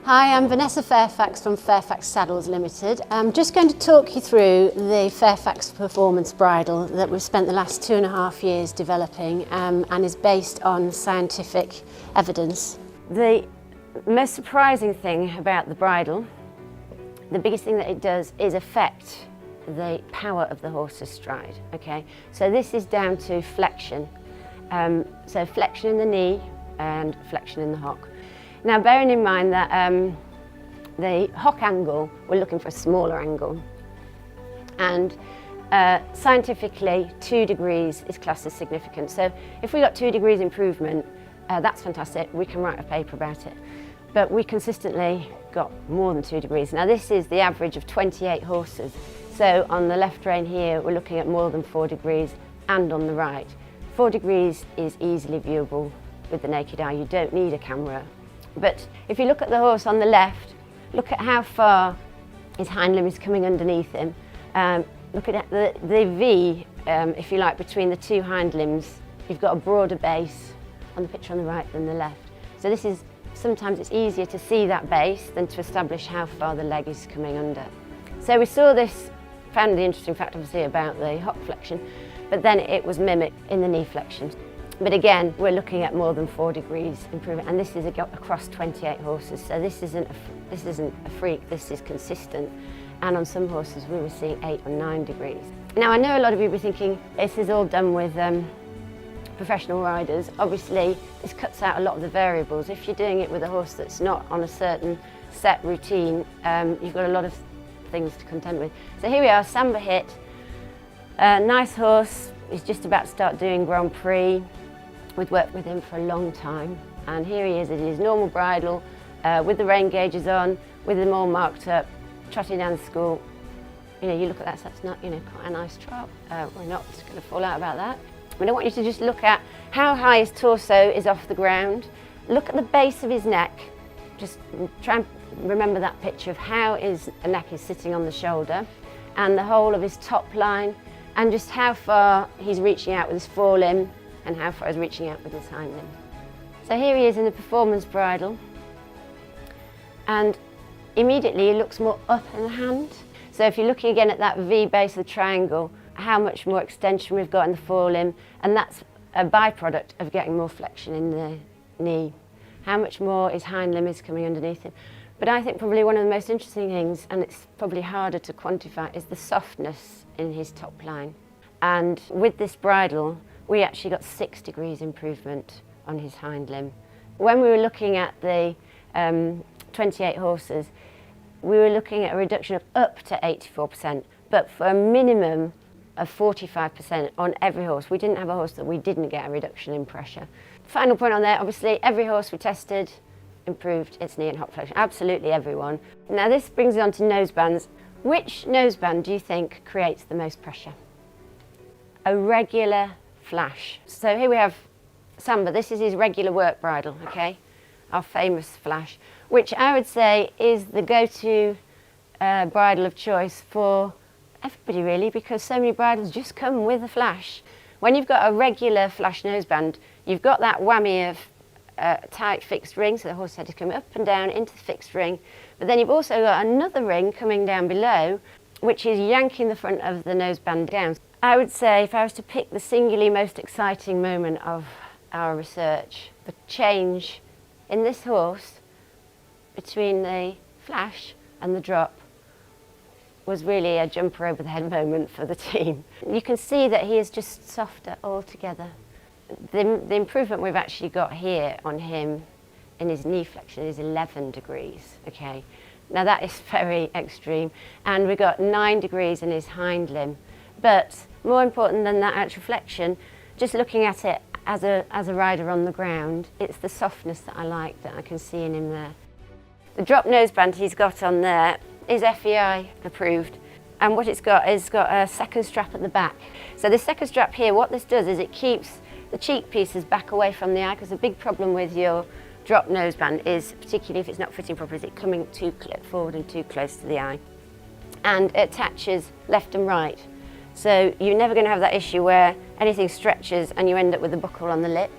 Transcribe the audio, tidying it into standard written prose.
Hi, I'm Vanessa Fairfax from Fairfax Saddles Limited. I'm just going to talk you through the Fairfax Performance Bridle that we've spent the last 2.5 years developing and is based on scientific evidence. The most surprising thing about the bridle, the biggest thing that it does is affect the power of the horse's stride. Okay, so this is down to flexion. So flexion in the knee and flexion in the hock. Now, bearing in mind that the hock angle, we're looking for a smaller angle, and scientifically 2 degrees is classed as significant. So if we got 2 degrees improvement, that's fantastic, we can write a paper about it. But we consistently got more than 2 degrees. Now this is the average of 28 horses. So on the left rein here, we're looking at more than 4 degrees, and on the right. 4 degrees is easily viewable with the naked eye, you don't need a camera. But if you look at the horse on the left, look at how far his hind limb is coming underneath him. Look at the V, if you like, between the 2 hind limbs. You've got a broader base on the picture on the right than the left. So this is, sometimes it's easier to see that base than to establish how far the leg is coming under. So we saw this, found the interesting fact obviously about the hock flexion, but then it was mimicked in the knee flexion. But again, we're looking at more than 4 degrees improvement, and this is across 28 horses. So this isn't a freak, this is consistent. And on some horses, we were seeing 8 or 9 degrees. Now, I know a lot of you are thinking, this is all done with professional riders. Obviously, this cuts out a lot of the variables. If you're doing it with a horse that's not on a certain set routine, you've got a lot of things to contend with. So here we are, Samba Hit, nice horse. He's just about to start doing Grand Prix. We'd worked with him for a long time, and here he is in his normal bridle, with the rain gauges on, with them all marked up, trotting down the school. You know, you look at that, so that's not, you know, quite a nice trot. We're not going to fall out about that. I don't want you to just look at how high his torso is off the ground. Look at the base of his neck. Just try and remember that picture of how his neck is sitting on the shoulder, and the whole of his top line, and just how far he's reaching out with his forelimb and how far he's reaching out with his hind limb. So here he is in the performance bridle, and immediately he looks more up in the hand. So if you're looking again at that V base of the triangle, how much more extension we've got in the forelimb, and that's a byproduct of getting more flexion in the knee. How much more his hind limb is coming underneath him. But I think probably one of the most interesting things, and it's probably harder to quantify, is the softness in his top line. And with this bridle, we actually got 6 degrees improvement on his hind limb. When we were looking at the 28 horses, we were looking at a reduction of up to 84%, but for a minimum of 45% on every horse. We didn't have a horse that we didn't get a reduction in pressure. Final point on there, obviously, every horse we tested improved its knee and hock flexion, absolutely everyone. Now this brings us on to nosebands. Which noseband do you think creates the most pressure? A regular flash. So here we have Samba, this is his regular work bridle, okay? Our famous flash, which I would say is the go-to bridle of choice for everybody really, because so many bridles just come with a flash. When you've got a regular flash noseband, you've got that whammy of tight fixed ring, so the horse head is coming up and down into the fixed ring, but then you've also got another ring coming down below, which is yanking the front of the noseband down. I would say if I was to pick the singularly most exciting moment of our research, the change in this horse between the flash and the drop was really a jumper over the head moment for the team. You can see that he is just softer altogether. The improvement we've actually got here on him in his knee flexion is 11 degrees, okay? Now that is very extreme, and we've got 9 degrees in his hind limb. But more important than that actual flexion, just looking at it as a rider on the ground, it's the softness that I like that I can see in him there. The drop noseband he's got on there is FEI approved, and what it's got is a second strap at the back. So this second strap here, what this does is it keeps the cheek pieces back away from the eye, because the big problem with your drop noseband is, particularly if it's not fitting properly, is it coming too forward and too close to the eye. And it attaches left and right. So you're never going to have that issue where anything stretches and you end up with a buckle on the lip.